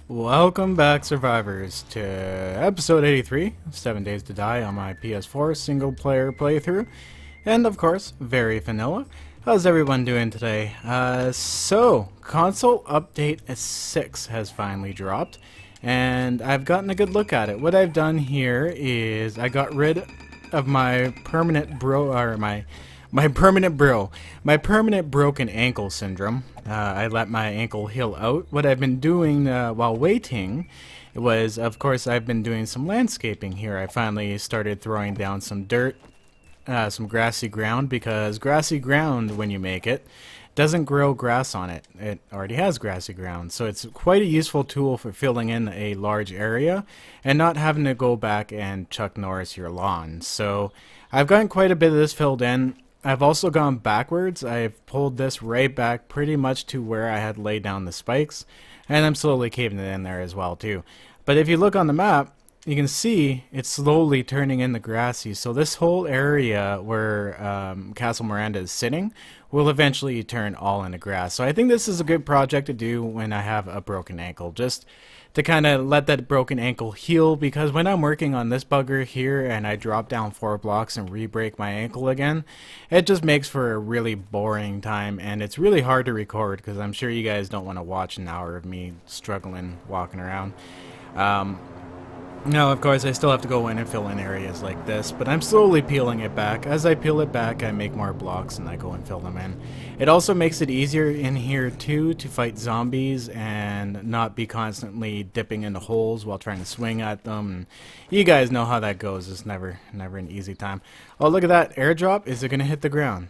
Welcome back, survivors, to episode 83, 7 Days to Die on my PS4 single-player playthrough, and of course, very vanilla. How's everyone doing today? So, console update 6 has finally dropped, and I've gotten a good look at it. What I've done here is I got rid of my permanent broken ankle syndrome. I let my ankle heal out. What I've been doing while waiting was, of course, I've been doing some landscaping here. I finally started throwing down some dirt, some grassy ground, because grassy ground, when you make it, doesn't grow grass on it. It already has grassy ground, so it's quite a useful tool for filling in a large area and not having to go back and Chuck Norris your lawn. So I've gotten quite a bit of this filled in. I've also gone backwards. I've pulled this right back pretty much to where I had laid down the spikes, and I'm slowly caving it in there as well too. But if you look on the map, you can see it's slowly turning into grassy. So this whole area where Castle Miranda is sitting will eventually turn all into grass. So I think this is a good project to do when I have a broken ankle, just to kind of let that broken ankle heal, because when I'm working on this bugger here and I drop down 4 blocks and re-break my ankle again, it just makes for a really boring time, and it's really hard to record because I'm sure you guys don't want to watch an hour of me struggling walking around. Now, of course, I still have to go in and fill in areas like this, but I'm slowly peeling it back. As I peel it back, I make more blocks and I go and fill them in. It also makes it easier in here, too, to fight zombies and not be constantly dipping into holes while trying to swing at them. You guys know how that goes. It's never an easy time. Oh, look at that airdrop. Is it going to hit the ground?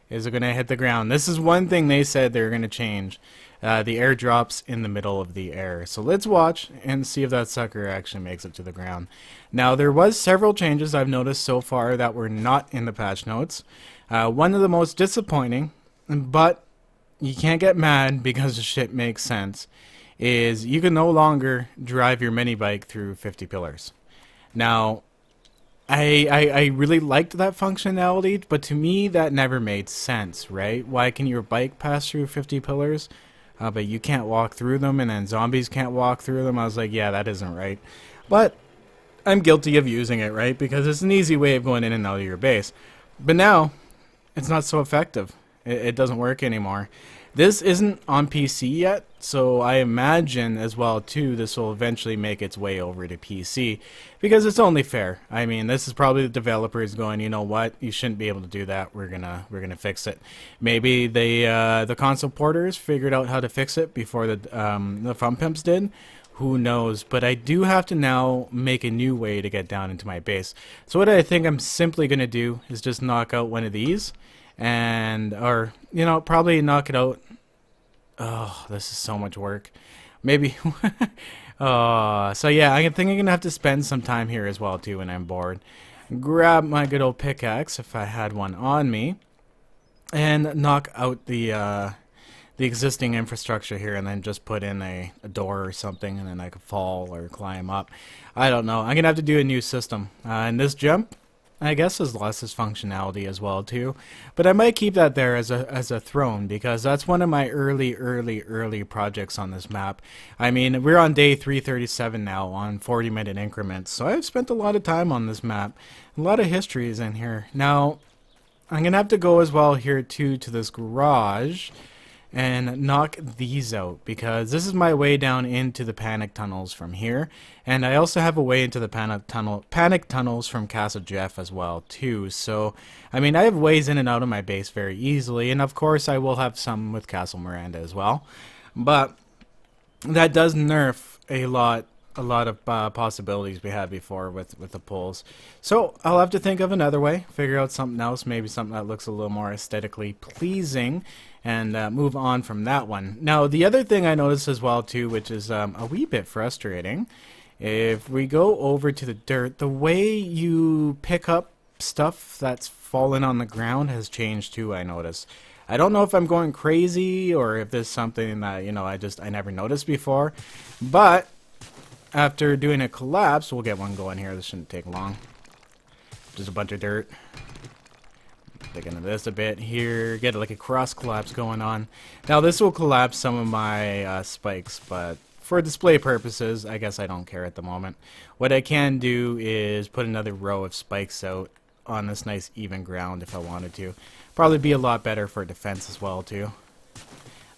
Is it going to hit the ground? This is one thing they said they're going to change. The airdrops in the middle of the air. So let's watch and see if that sucker actually makes it to the ground. Now, there was several changes I've noticed so far that were not in the patch notes. One of the most disappointing, but you can't get mad because the shit makes sense, is you can no longer drive your mini bike through 50 pillars. Now, I really liked that functionality, but to me that never made sense, right? Why can your bike pass through 50 pillars, but you can't walk through them, and then zombies can't walk through them? I was like, yeah, that isn't right. But I'm guilty of using it, right? Because it's an easy way of going in and out of your base. But now, it's not so effective. It doesn't work anymore. This isn't on PC yet, so I imagine as well too this will eventually make its way over to PC, because it's only fair. I mean, this is probably the developers going, you know what, you shouldn't be able to do that. We're gonna fix it. Maybe the console porters figured out how to fix it before the Fun Pimps did. Who knows? But I do have to now make a new way to get down into my base. So what I think I'm simply gonna do is just knock out one of these. Or probably knock it out. Oh, this is so much work. Maybe. So yeah, I think I'm gonna have to spend some time here as well too when I'm bored. Grab my good old pickaxe if I had one on me, and knock out the existing infrastructure here, and then just put in a door or something, and then I could fall or climb up. I don't know. I'm gonna have to do a new system. And this jump, I guess, has lost its functionality as well too, but I might keep that there as a throne, because that's one of my early projects on this map. I mean, we're on day 337 now on 40-minute increments, so I've spent a lot of time on this map. A lot of history is in here. Now, I'm gonna have to go as well here too to this garage and knock these out, because this is my way down into the panic tunnels from here, and I also have a way into the panic tunnels from Castle Jeff as well too. So I mean, I have ways in and out of my base very easily, and of course I will have some with Castle Miranda as well, but that does nerf a lot of possibilities we had before with the pulls. So I'll have to think of another way, figure out something else, maybe something that looks a little more aesthetically pleasing, and move on from that one. Now, the other thing I noticed as well too, which is a wee bit frustrating, if we go over to the dirt, the way you pick up stuff that's fallen on the ground has changed too, I noticed. I don't know if I'm going crazy or if there's something that I never noticed before, but after doing a collapse, we'll get one going here. This shouldn't take long. Just a bunch of dirt. dig into this a bit here, get like a cross collapse going on. Now this will collapse some of my spikes, but for display purposes, I guess I don't care at the moment. What I can do is put another row of spikes out on this nice even ground if I wanted to. Probably be a lot better for defense as well too.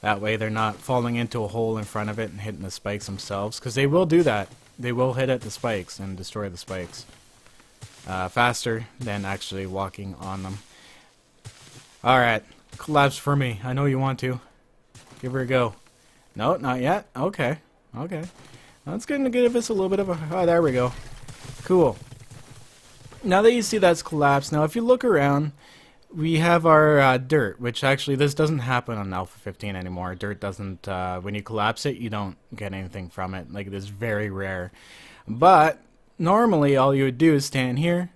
That way they're not falling into a hole in front of it and hitting the spikes themselves, because they will do that. They will hit at the spikes and destroy the spikes faster than actually walking on them. Alright, collapse for me. I know you want to. Give her a go. No, not yet? Okay. Okay. That's going to give us a little bit of a... Oh, there we go. Cool. Now that you see that's collapsed, now if you look around, we have our dirt, which actually this doesn't happen on Alpha 15 anymore. Dirt doesn't... when you collapse it, you don't get anything from it. Like, it is very rare. But normally all you would do is stand here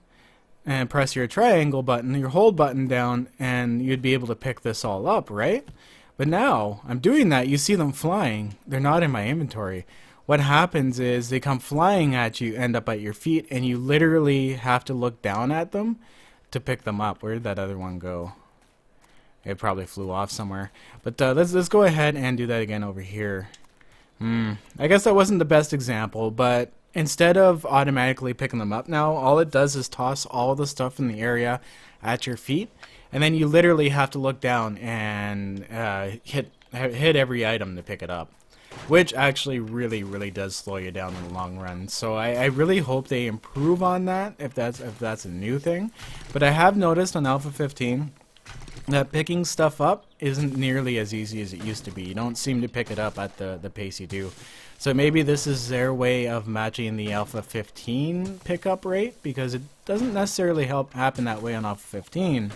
and press your triangle button, your hold button down, and you'd be able to pick this all up, right? But now I'm doing that, you see them flying. They're not in my inventory. What happens is they come flying at you, end up at your feet, and you literally have to look down at them to pick them up. Where did that other one go? It probably flew off somewhere. But let's go ahead and do that again over here. I guess that wasn't the best example, but instead of automatically picking them up now, all it does is toss all the stuff in the area at your feet, and then you literally have to look down and hit every item to pick it up, which actually really does slow you down in the long run. So I really hope they improve on that if that's a new thing. But I have noticed on Alpha 15 that picking stuff up isn't nearly as easy as it used to be. You don't seem to pick it up at the pace you do. So maybe this is their way of matching the Alpha 15 pickup rate, because it doesn't necessarily happen that way on Alpha 15.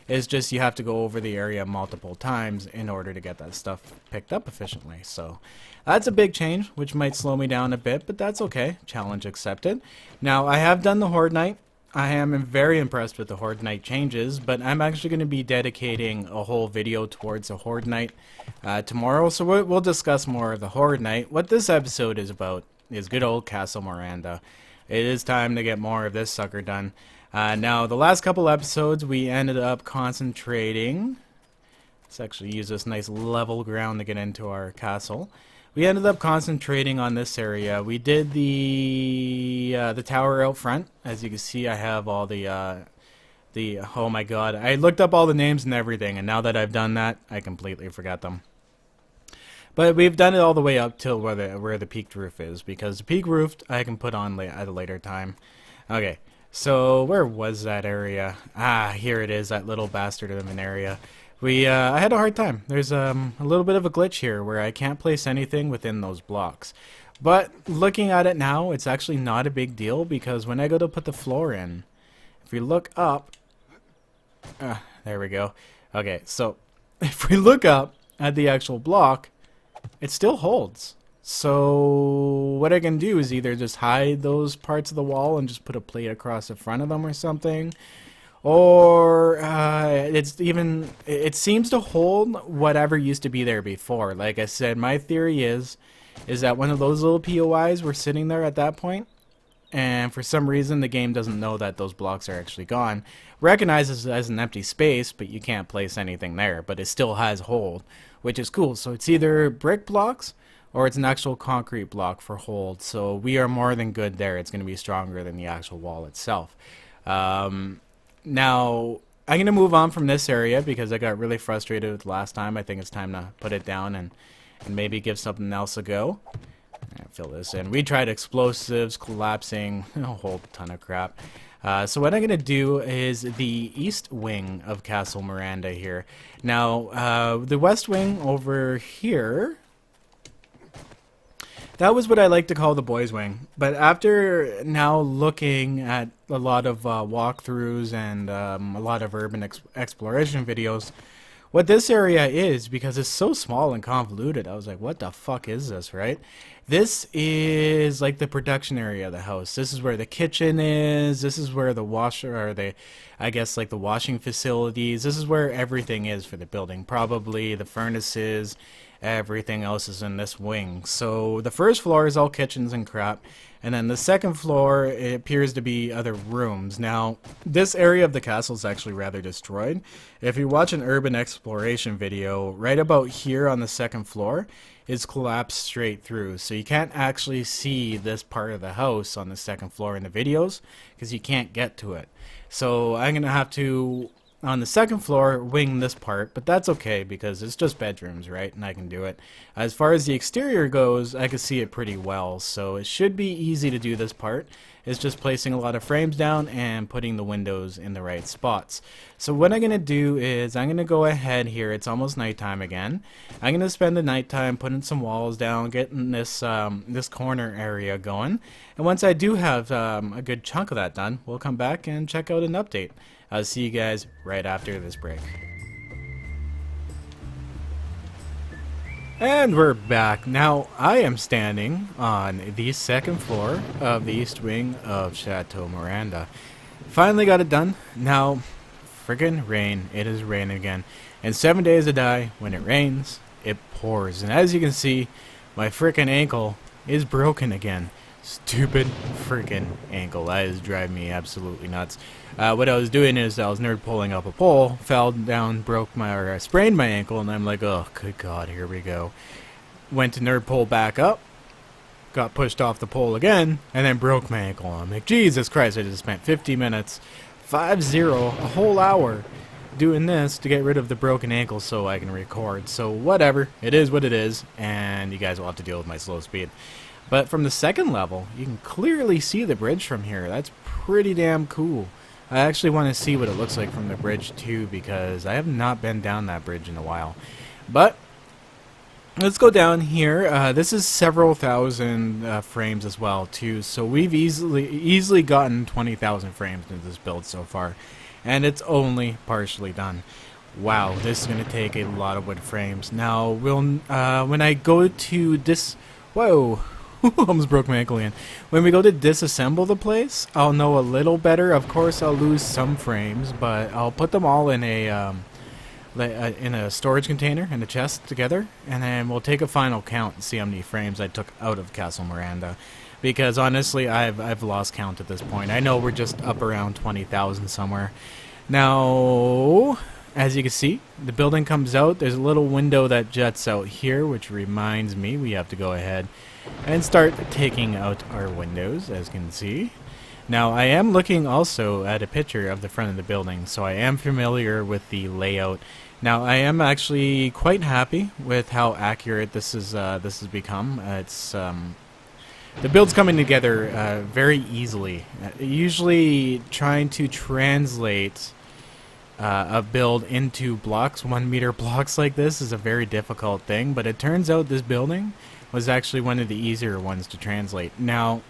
It's just you have to go over the area multiple times in order to get that stuff picked up efficiently. So that's a big change, which might slow me down a bit, but that's okay. Challenge accepted. Now, I have done the Horde Night. I am very impressed with the Horde Night changes, but I'm actually going to be dedicating a whole video towards the Horde Night tomorrow, so we'll discuss more of the Horde Night. What this episode is about is good old Castle Miranda. It is time to get more of this sucker done. Now, the last couple episodes, we ended up concentrating. Let's actually use this nice level ground to get into our castle. We ended up concentrating on this area. We did the tower out front. As you can see, I have all the oh my god, I looked up all the names and everything, and now that I've done that, I completely forgot them. But we've done it all the way up till where the peaked roof is, because the peak roof I can put on at a later time. Okay. So where was that area? Ah, here it is, that little bastard of an area. I had a hard time. There's a little bit of a glitch here where I can't place anything within those blocks. But looking at it now, it's actually not a big deal, because when I go to put the floor in, if we look up, there we go. Okay, so if we look up at the actual block, it still holds. So what I can do is either just hide those parts of the wall and just put a plate across the front of them or something, or it seems to hold whatever used to be there before. Like I said, my theory is that one of those little POIs were sitting there at that point, and for some reason the game doesn't know that those blocks are actually gone. Recognizes it as an empty space, but you can't place anything there, but it still has hold, which is cool. So it's either brick blocks or it's an actual concrete block for hold. So we are more than good there. It's going to be stronger than the actual wall itself. Now, I'm going to move on from this area because I got really frustrated with last time. I think it's time to put it down and maybe give something else a go. Fill this in. We tried explosives, collapsing, a whole ton of crap. So what I'm going to do is the east wing of Castle Miranda here. Now, the west wing over here, that was what I like to call the boys' wing. But after now looking at a lot of walkthroughs and a lot of urban exploration videos, what this area is, because it's so small and convoluted, I was like, what the fuck is this, right? This is like the production area of the house. This is where the kitchen is. This is where the washer, or I guess like the washing facilities. This is where everything is for the building. Probably the furnaces Everything else is in this wing. So the first floor is all kitchens and crap, and then the second floor, it appears to be other rooms. Now, this area of the castle is actually rather destroyed. If you watch an urban exploration video, right about here on the second floor is collapsed straight through. So you can't actually see this part of the house on the second floor in the videos because you can't get to it. So I'm going to have to, on the second floor, wing this part, but that's okay because it's just bedrooms, right? And I can do it. As far as the exterior goes, I can see it pretty well, so it should be easy to do this part. It's just placing a lot of frames down and putting the windows in the right spots. So what I'm going to do is I'm going to go ahead here. It's almost nighttime again. I'm going to spend the nighttime putting some walls down, getting this this corner area going. And once I do have a good chunk of that done, we'll come back and check out an update. I'll see you guys right after this break. And we're back. Now, I am standing on the second floor of the east wing of Chateau Miranda. Finally got it done. Now, friggin' rain. It is raining again. And 7 days to die, when it rains, it pours. And as you can see, my frickin' ankle is broken again. Stupid freaking ankle. That is driving me absolutely nuts. What I was doing is I was nerd pulling up a pole, fell down, sprained my ankle, and I'm like, oh, good God, here we go. Went to nerd pull back up, got pushed off the pole again, and then broke my ankle. I'm like, Jesus Christ, I just spent 50 minutes, 5-0, a whole hour, doing this to get rid of the broken ankle so I can record. So whatever, it is what it is, and you guys will have to deal with my slow speed. But from the second level, you can clearly see the bridge from here. That's pretty damn cool. I actually want to see what it looks like from the bridge too, because I have not been down that bridge in a while. But let's go down here. This is several thousand frames as well too, so we've easily gotten 20,000 frames into this build so far, and it's only partially done. Wow, this is going to take a lot of wood frames. Now, when I go to this... Whoa! Almost broke my ankle again. When we go to disassemble the place, I'll know a little better. Of course, I'll lose some frames, but I'll put them all in a storage container, in a chest together, and then we'll take a final count and see how many frames I took out of Castle Miranda. Because honestly, I've lost count at this point. I know we're just up around 20,000 somewhere. Now, as you can see, the building comes out. There's a little window that juts out here, which reminds me we have to go ahead and start taking out our windows, as you can see. Now, I am looking also at a picture of the front of the building, so I am familiar with the layout. Now, I am actually quite happy with how accurate this has become. The build's coming together very easily. Usually, trying to translate a build into blocks, 1 meter blocks like this, is a very difficult thing, but it turns out this building was actually one of the easier ones to translate. Now,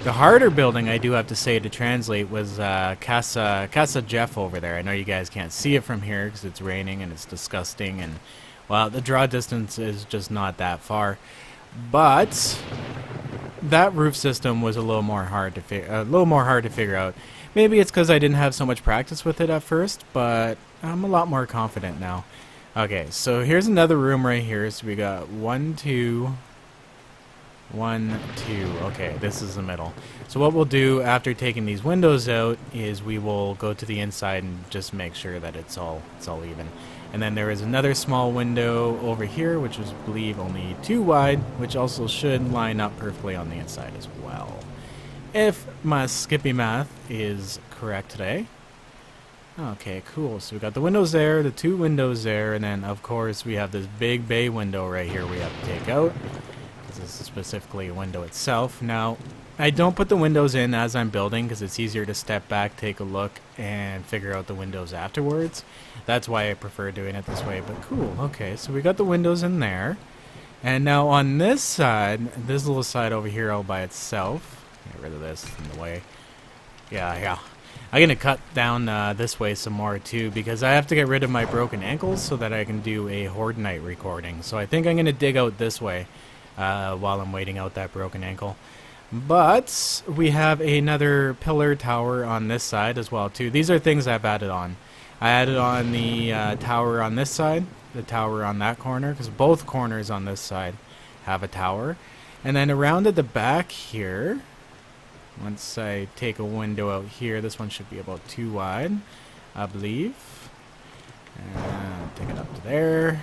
the harder building, I do have to say, to translate was Casa Jeff over there. I know you guys can't see it from here because it's raining and it's disgusting, and well, the draw distance is just not that far. But that roof system was a little more hard to figure out. Maybe it's because I didn't have so much practice with it at first, but I'm a lot more confident now. Okay, so here's another room right here. So we got 1, 2, 1, 2. Okay, this is the middle. So what we'll do after taking these windows out is we will go to the inside and just make sure that it's all even. And then there is another small window over here, which is, I believe, only 2 wide, which also should line up perfectly on the inside as well, if my Skippy math is correct today. Okay, cool. So we got the windows there, the 2 windows there, and then of course we have this big bay window right here we have to take out. This is specifically a window itself. Now, I don't put the windows in as I'm building because it's easier to step back, take a look, and figure out the windows afterwards. That's why I prefer doing it this way, but cool. Okay, so we got the windows in there. And now on this side, this little side over here all by itself, get rid of this in the way. Yeah. I'm going to cut down this way some more too, because I have to get rid of my broken ankles so that I can do a Horde Night recording. So I think I'm going to dig out this way while I'm waiting out that broken ankle. But we have another pillar tower on this side as well too. These are things I've added on. I added on the tower on this side, the tower on that corner, because both corners on this side have a tower. And then around at the back here, once I take a window out here, this one should be about 2 wide, I believe. And take it up to there.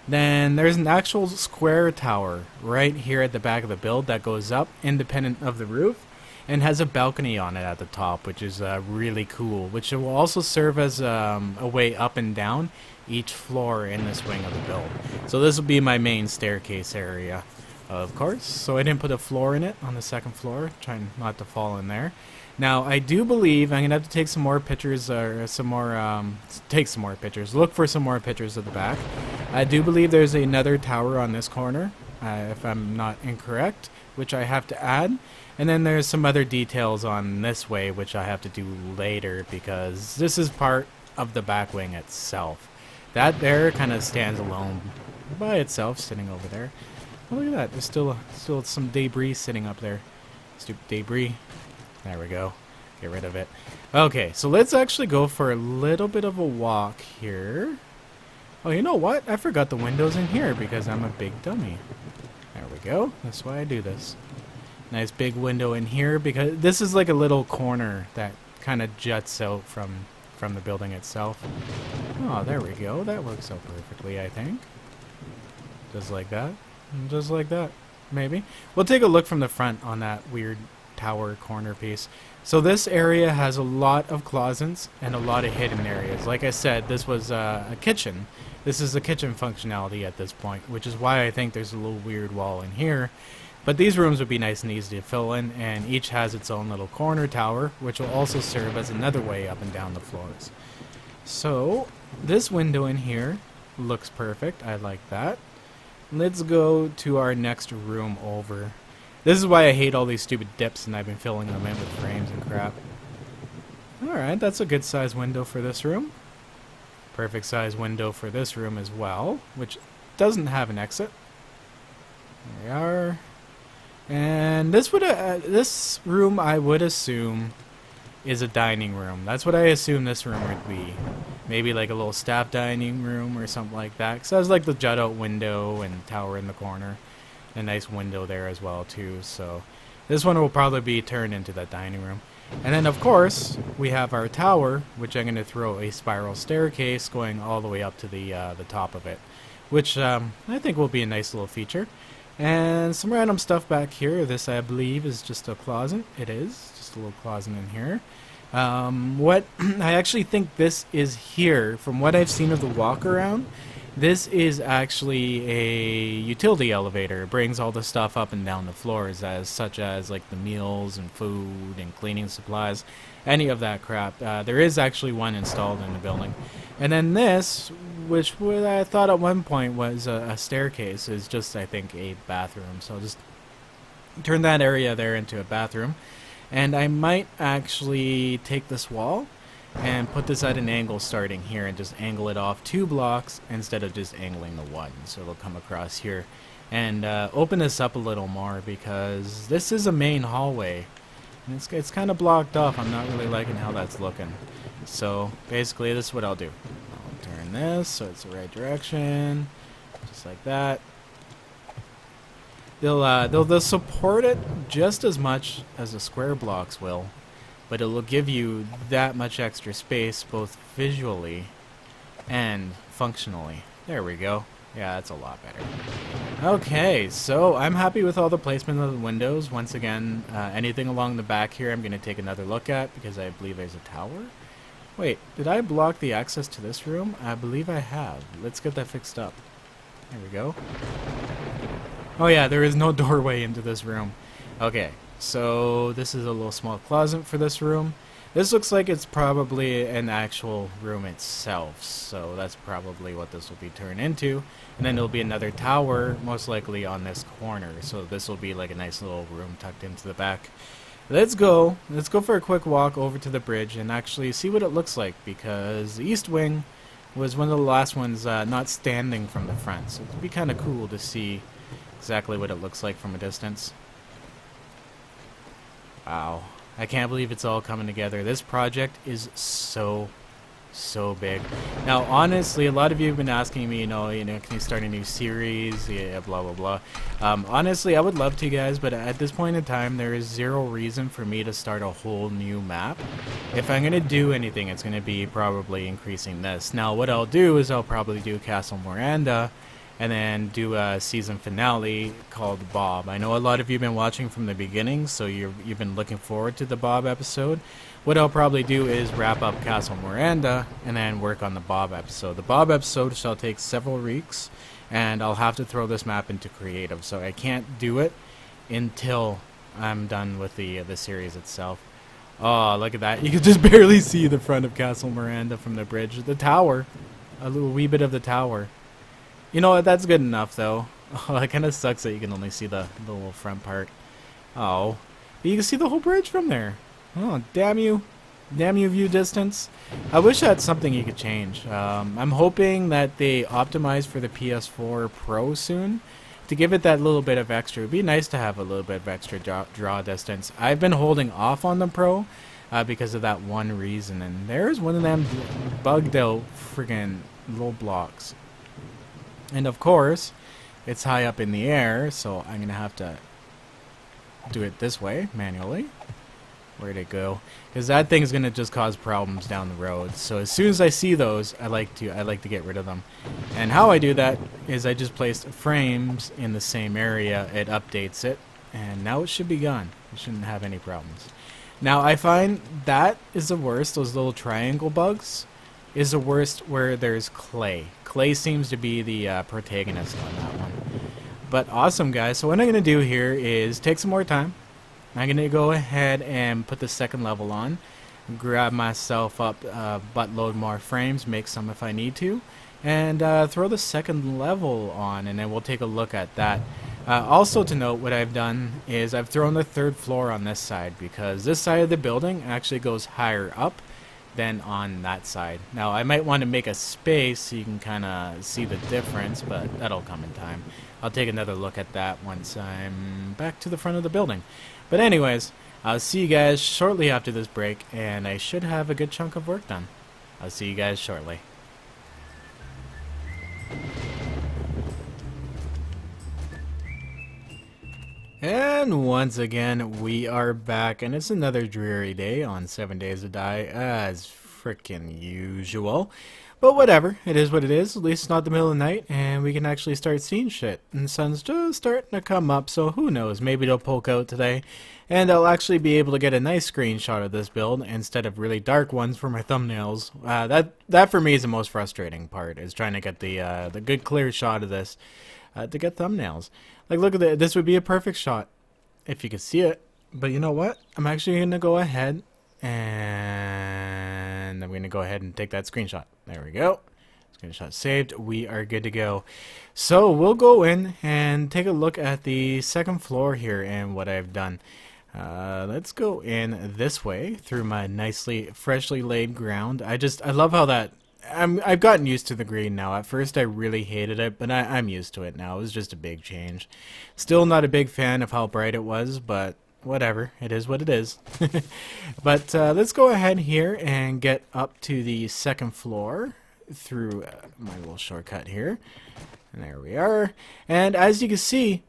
Then there's an actual square tower right here at the back of the build that goes up independent of the roof and has a balcony on it at the top, which is really cool, which will also serve as a way up and down each floor in this wing of the build. So this will be my main staircase area, of course. So I didn't put a floor in it on the second floor, trying not to fall in there. Now, I do believe I'm going to have to take some more pictures, look for some more pictures of the back. I do believe there's another tower on this corner, if I'm not incorrect, which I have to add. And then there's some other details on this way, which I have to do later, because this is part of the back wing itself. That there kind of stands alone by itself, sitting over there. Oh, look at that, there's still some debris sitting up there. Stupid debris. There we go. Get rid of it. Okay, so let's actually go for a little bit of a walk here. Oh, you know what? I forgot the windows in here because I'm a big dummy. There we go. That's why I do this. Nice big window in here because this is like a little corner that kind of juts out from the building itself. Oh, there we go. That works out perfectly, I think. Just like that. Just like that. Maybe. We'll take a look from the front on that weird tower corner piece. So this area has a lot of closets and a lot of hidden areas. Like I said, this was a kitchen. This is a kitchen functionality at this point, which is why I think there's a little weird wall in here. But these rooms would be nice and easy to fill in, and each has its own little corner tower, which will also serve as another way up and down the floors. So this window in here looks perfect. I like that. Let's go to our next room over. This is why I hate all these stupid dips, and I've been filling them in with frames and crap. Alright, that's a good size window for this room. Perfect size window for this room as well, which doesn't have an exit. There we are. And this room, I would assume, is a dining room. That's what I assume this room would be. Maybe like a little staff dining room or something like that. Because it has like the jut out window and tower in the corner. A nice window there as well too. So this one will probably be turned into that dining room. And then of course we have our tower, which I'm going to throw a spiral staircase going all the way up to the top of it, which I think will be a nice little feature. And some random stuff back here. This I believe is just a closet. It is just a little closet in here. What I actually think this is here, from what I've seen of the walk around, this is actually a utility elevator. It brings all the stuff up and down the floors, such as like the meals and food and cleaning supplies, any of that crap. There is actually one installed in the building. And then this, which I thought at one point was a staircase, is just, I think, a bathroom. So I'll just turn that area there into a bathroom. And I might actually take this wall and put this at an angle starting here and just angle it off 2 blocks instead of just angling the one. So it'll come across here and open this up a little more, because this is a main hallway and it's kind of blocked off. I'm not really liking how that's looking. So basically this is what I'll do. I'll turn this so it's the right direction, just like that. They'll support it just as much as the square blocks will, but it will give you that much extra space both visually and functionally. There we go. Yeah, that's a lot better. Okay, so I'm happy with all the placement of the windows. Once again, anything along the back here I'm going to take another look at, because I believe there's a tower. Wait, did I block the access to this room? I believe I have. Let's get that fixed up. There we go. Oh yeah, there is no doorway into this room. Okay, so this is a little small closet for this room. This looks like it's probably an actual room itself, so that's probably what this will be turned into. And then there'll be another tower, most likely on this corner, so this will be like a nice little room tucked into the back. Let's go for a quick walk over to the bridge and actually see what it looks like, because the east wing was one of the last ones not standing from the front, so it'd be kind of cool to see exactly what it looks like from a distance. Wow, I can't believe it's all coming together. This project is so So big. Now, honestly, a lot of you have been asking me, can you start a new series? Yeah, blah, blah, blah. Honestly, I would love to, guys, but at this point in time, there is zero reason for me to start a whole new map. If I'm going to do anything, it's going to be probably increasing this. Now, what I'll do is I'll probably do Castle Miranda, and then do a season finale called Bob. I know a lot of you have been watching from the beginning, so you've been looking forward to the Bob episode. What I'll probably do is wrap up Castle Miranda and then work on the Bob episode. The Bob episode shall take several weeks, and I'll have to throw this map into creative, so I can't do it until I'm done with the series itself. Oh, look at that. You can just barely see the front of Castle Miranda from the bridge. The tower. A little wee bit of the tower. You know what, that's good enough, though. Oh, it kind of sucks that you can only see the little front part. Oh. But you can see the whole bridge from there. Oh, damn you. Damn you, view distance. I wish that's something you could change. I'm hoping that they optimize for the PS4 Pro soon to give it that little bit of extra. It would be nice to have a little bit of extra draw distance. I've been holding off on the Pro because of that one reason. And there's one of them bugged out friggin' little blocks. And of course, it's high up in the air, so I'm going to have to do it this way, manually. Where'd it go? Because that thing's going to just cause problems down the road. So as soon as I see those, I like to get rid of them. And how I do that is I just place frames in the same area, it updates it, and now it should be gone. It shouldn't have any problems. Now I find that is the worst, those little triangle bugs is the worst where there's clay. Clay seems to be the protagonist on that one. But awesome, guys. So what I'm going to do here is take some more time. I'm going to go ahead and put the second level on. Grab myself up buttload more frames, make some if I need to. And throw the second level on, and then we'll take a look at that. Also to note, what I've done is I've thrown the third floor on this side, because this side of the building actually goes higher up than on that side. Now I might want to make a space so you can kind of see the difference, but that'll come in time. I'll take another look at that once I'm back to the front of the building. But anyways, I'll see you guys shortly after this break, and I should have a good chunk of work done. I'll see you guys shortly. And once again, we are back, and it's another dreary day on 7 Days to Die, as frickin' usual. But whatever, it is what it is. At least it's not the middle of the night, and we can actually start seeing shit. And the sun's just starting to come up, so who knows, maybe it'll poke out today. And I'll actually be able to get a nice screenshot of this build instead of really dark ones for my thumbnails. That for me is the most frustrating part, is trying to get the good clear shot of this to get thumbnails. Like, look at that. This would be a perfect shot if you could see it. But you know what? I'm actually going to go ahead and I'm going to go ahead and take that screenshot. There we go. Screenshot saved. We are good to go. So we'll go in and take a look at the second floor here and what I've done. Let's go in this way through my nicely, freshly laid ground. I love how that... I've gotten used to the green now. At first I really hated it, but I'm used to it now. It was just a big change. Still not a big fan of how bright it was, but whatever. It is what it is. But let's go ahead here and get up to the second floor through my little shortcut here. And there we are. And as you can see,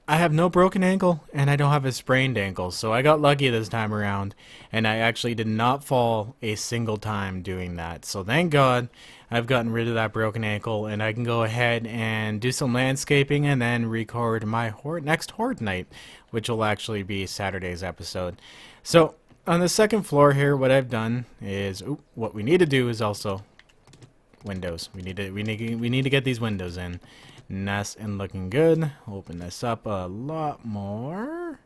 I have no broken ankle, and I don't have a sprained ankle, so I got lucky this time around, and I actually did not fall a single time doing that. So thank God I've gotten rid of that broken ankle, and I can go ahead and do some landscaping and then record my next Horde night, which will actually be Saturday's episode. So on the second floor here, what I've done is, what we need to do is also windows. We need to get these windows in. Nice and looking good. Open this up a lot more.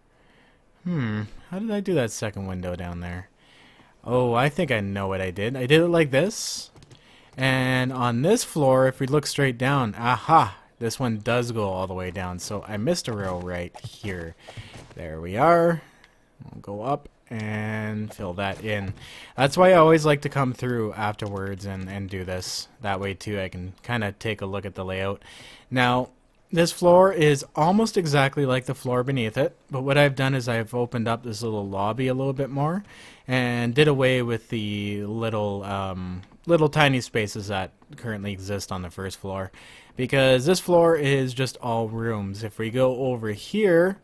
How did I do that second window down there? Oh, I think I know what I did. I did it like this. And on this floor, if we look straight down, aha, this one does go all the way down. So I missed a row right here. There we are. We'll go up and fill that in. That's why I always like to come through afterwards and do this. That way too I can kind of take a look at the layout. Now this floor is almost exactly like the floor beneath it, but what I've done is I've opened up this little lobby a little bit more and did away with the little little tiny spaces that currently exist on the first floor, because this floor is just all rooms. If we go over here,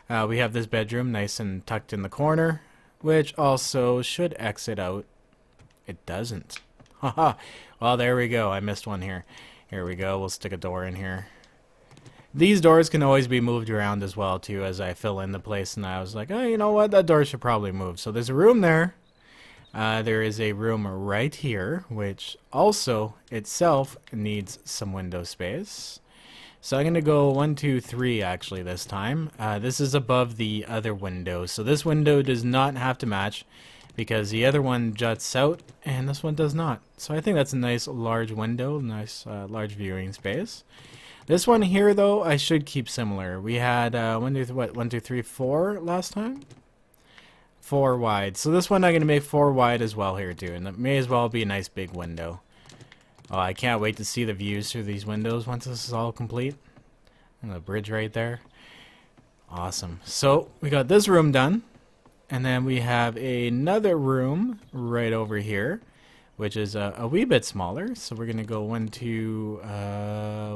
we have this bedroom nice and tucked in the corner, which also should exit out. It doesn't. Haha. Well, there we go. I missed one here. Here we go. We'll stick a door in here. These doors can always be moved around as well, too, as I fill in the place. And I was like, oh, you know what? That door should probably move. So there's a room there. There is a room right here, which also itself needs some window space. So I'm going to go 1, 2, 3 actually this time. This is above the other window. So this window does not have to match because the other one juts out and this one does not. So I think that's a nice large window, nice large viewing space. This one here though, I should keep similar. We had 1, 2, 3, 4 last time? 4 wide. So this one I'm going to make 4 wide as well here too. And it may as well be a nice big window. Oh, I can't wait to see the views through these windows once this is all complete. And the bridge right there. Awesome. So we got this room done. And then we have another room right over here, which is a wee bit smaller. So we're going to go 1, 2,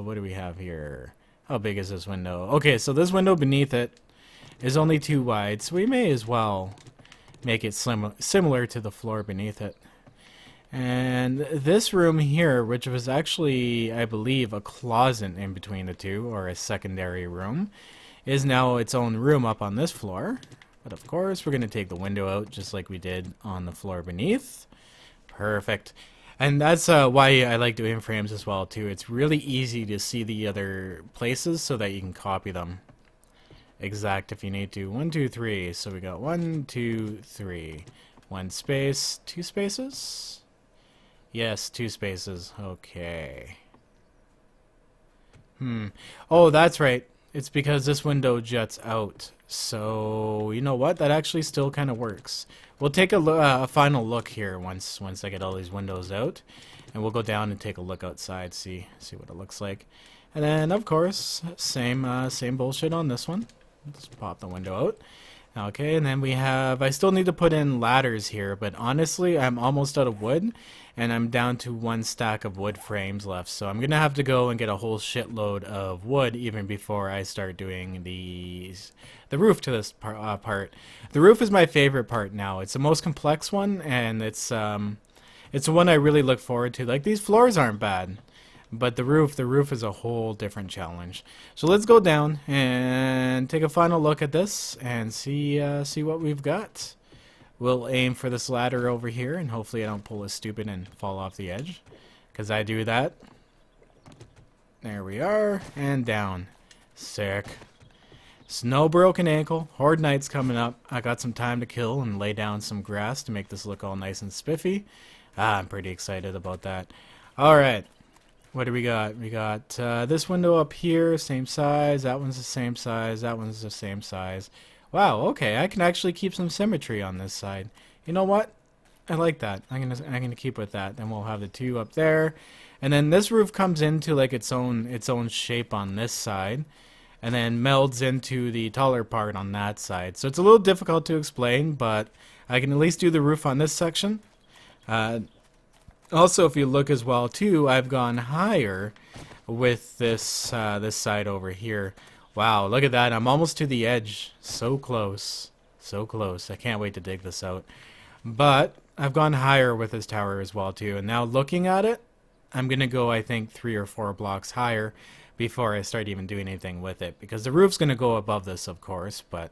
what do we have here? How big is this window? Okay, so this window beneath it is only 2 wide. So we may as well make it similar to the floor beneath it. And this room here, which was actually, I believe, a closet in between the two, or a secondary room, is now its own room up on this floor. But of course, we're going to take the window out just like we did on the floor beneath. Perfect. And that's why I like doing frames as well, too. It's really easy to see the other places so that you can copy them. Exact if you need to. 1, 2, 3. So we got 1, 2, 3. 1 space, 2 spaces? Yes, 2 spaces. Okay. Oh, that's right. It's because this window juts out. So, you know what? That actually still kind of works. We'll take a final look here once I get all these windows out. And we'll go down and take a look outside, see what it looks like. And then, of course, same bullshit on this one. Let's pop the window out. Okay, and then we have, I still need to put in ladders here, but honestly, I'm almost out of wood, and I'm down to 1 stack of wood frames left, so I'm gonna have to go and get a whole shitload of wood even before I start doing the roof to this part. The roof is my favorite part now. It's the most complex one, and it's the one I really look forward to. Like, these floors aren't bad. But the roof is a whole different challenge. So let's go down and take a final look at this and see what we've got. We'll aim for this ladder over here, and hopefully I don't pull a stupid and fall off the edge, because I do that. There we are, and down. Sick. Snow broken ankle. Horde night's coming up. I got some time to kill and lay down some grass to make this look all nice and spiffy. I'm pretty excited about that. All right. What do we got? We got this window up here, same size. That one's the same size. That one's the same size. Wow, okay, I can actually keep some symmetry on this side. You know what? I like that. I'm gonna keep with that. Then we'll have the 2 up there, and then this roof comes into like its own shape on this side, and then melds into the taller part on that side. So it's a little difficult to explain, but I can at least do the roof on this section. Also, if you look as well too, I've gone higher with this this side over here. Wow, look at that. I'm almost to the edge. So close. So close. I can't wait to dig this out. But I've gone higher with this tower as well too. And now looking at it, I'm going to go, I think, 3 or 4 blocks higher before I start even doing anything with it. Because the roof's going to go above this, of course. But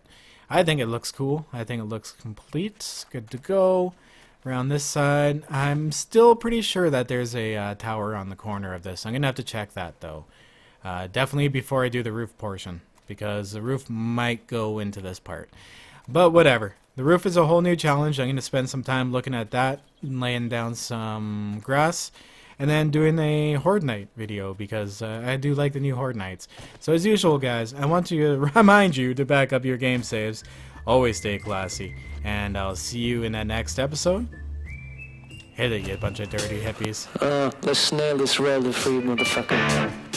I think it looks cool. I think it looks complete. Good to go. Around this side, I'm still pretty sure that there's a tower on the corner of this. I'm going to have to check that, though. Definitely before I do the roof portion, because the roof might go into this part. But whatever. The roof is a whole new challenge. I'm going to spend some time looking at that, laying down some grass, and then doing a Horde Night video, because I do like the new Horde Nights. So as usual, guys, I want to remind you to back up your game saves. Always stay classy. And I'll see you in that next episode. Hit it, you bunch of dirty hippies. Let's nail this rail free motherfucker.